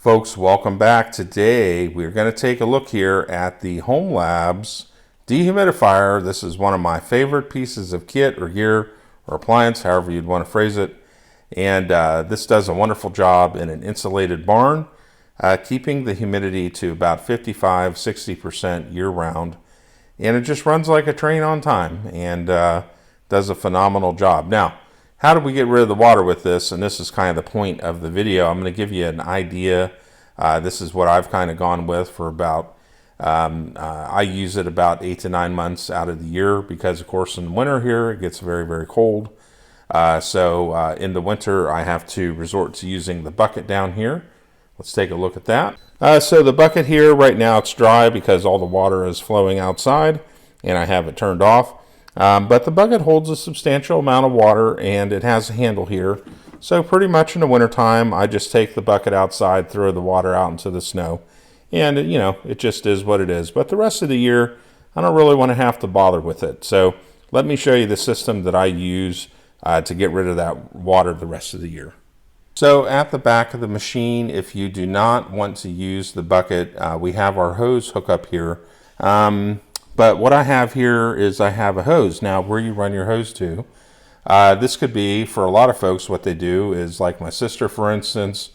Folks, welcome back. Today we're going to take a look here at the Homelabs dehumidifier. This is one of my favorite pieces of kit or gear or appliance, however you'd want to phrase it. And this does a wonderful job in an insulated barn, keeping the humidity to about 55–60% year-round. And it just runs like a train on time and does a phenomenal job. Now, how do we get rid of the water with this? And this is kind of the point of the video. I'm going to give you an idea. This is what I've kind of gone with for about, I use it about 8 to 9 months out of the year because, of course, in the winter here, it gets very, very cold. So in the winter, I have to resort to using the bucket down here. Let's take a look at that. So the bucket here, right now, it's dry because all the water is flowing outside, and I have it turned off. But the bucket holds a substantial amount of water, and it has a handle here. So pretty much in the wintertime, I just take the bucket outside, throw the water out into the snow, and you know, it just is what it is. But the rest of the year, I don't really want to have to bother with it. So let me show you the system that I use to get rid of that water the rest of the year. So at the back of the machine, if you do not want to use the bucket, we have our hose hookup here. But what I have here is I have a hose. Now, where you run your hose to, this could be, for a lot of folks, what they do is, like my sister, for instance,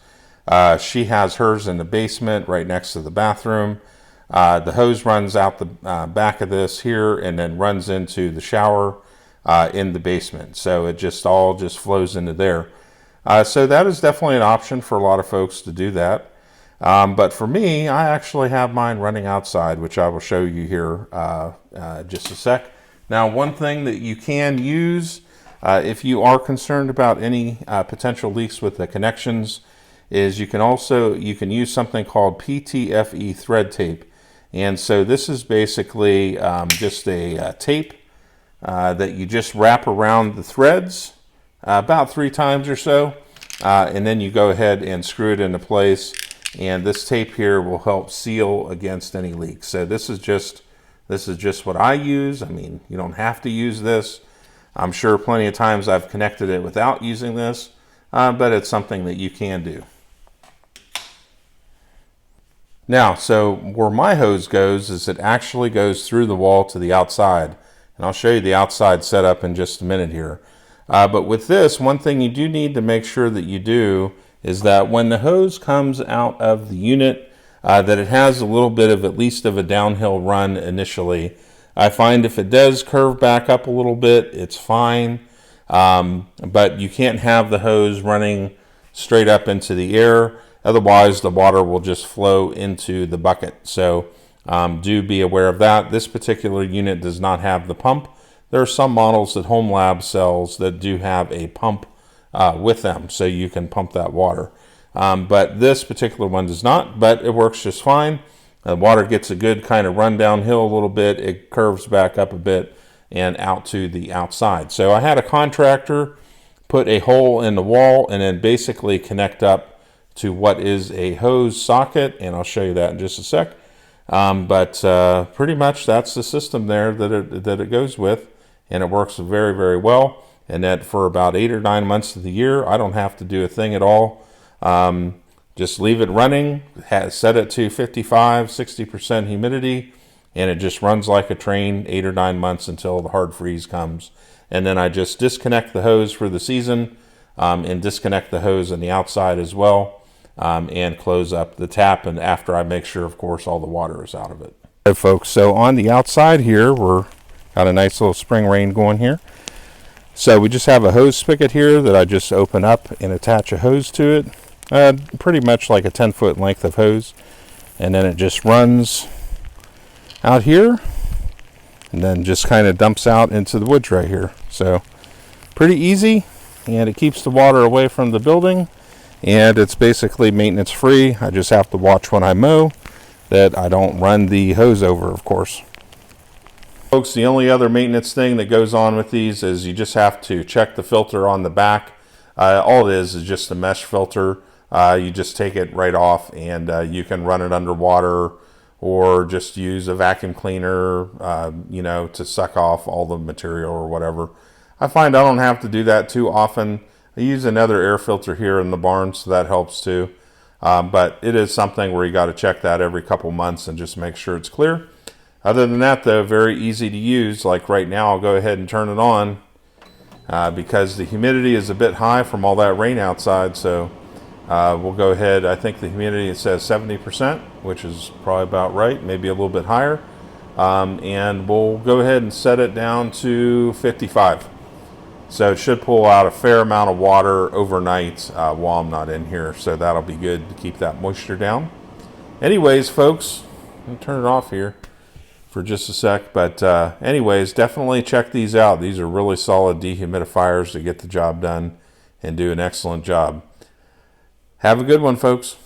she has hers in the basement right next to the bathroom. The hose runs out the back of this here and then runs into the shower in the basement. So it just all flows into there. So that is definitely an option for a lot of folks to do that. But for me, I actually have mine running outside, which I will show you here just a sec. Now, one thing that you can use if you are concerned about any potential leaks with the connections is you can use something called PTFE thread tape. And so this is basically just a tape that you just wrap around the threads about 3 times or so, and then you go ahead and screw it into place. And this tape here will help seal against any leaks. So this is just what I use. I mean, you don't have to use this. I'm sure plenty of times I've connected it without using this, but it's something that you can do. Now, so where my hose goes is it actually goes through the wall to the outside. And I'll show you the outside setup in just a minute here. But with this, one thing you do need to make sure that you do is that when the hose comes out of the unit, that it has a little bit of at least of a downhill run initially. I find if it does curve back up a little bit, it's fine. But you can't have the hose running straight up into the air. Otherwise, the water will just flow into the bucket. So do be aware of that. This particular unit does not have the pump. There are some models that Homelabs sells that do have a pump with them, so you can pump that water. But this particular one does not, but it works just fine. The water gets a good kind of run downhill a little bit. It curves back up a bit and out to the outside. So I had a contractor put a hole in the wall and then basically connect up to what is a hose socket, and I'll show you that in just a sec. But pretty much that's the system there that it goes with, and it works very, very well. And that for about 8 or 9 months of the year, I don't have to do a thing at all. Just leave it running, set it to 55–60% humidity, and it just runs like a train 8 or 9 months until the hard freeze comes. And then I just disconnect the hose for the season and disconnect the hose on the outside as well, and close up the tap, and after I make sure, of course, all the water is out of it. All right, folks, so on the outside here, we're got a nice little spring rain going here. So we just have a hose spigot here that I just open up and attach a hose to it, pretty much like a 10-foot length of hose, and then it just runs out here and then just kind of dumps out into the woods right here. So pretty easy, and it keeps the water away from the building, and it's basically maintenance free. I just have to watch when I mow that I don't run the hose over, of course. Folks, the only other maintenance thing that goes on with these is you just have to check the filter on the back. All it is just a mesh filter. You just take it right off, and you can run it underwater or just use a vacuum cleaner, you know, to suck off all the material or whatever. I find I don't have to do that too often. I use another air filter here in the barn, so that helps too. But it is something where you got to check that every couple months and just make sure it's clear. Other than that, though, very easy to use. Like right now, I'll go ahead and turn it on because the humidity is a bit high from all that rain outside. So we'll go ahead. I think the humidity, it says 70%, which is probably about right, maybe a little bit higher. And we'll go ahead and set it down to 55. So it should pull out a fair amount of water overnight while I'm not in here. So that'll be good to keep that moisture down. Anyways, folks, I'm going to turn it off here for just a sec. But anyways, definitely check these out. These are really solid dehumidifiers to get the job done and do an excellent job. Have a good one, folks.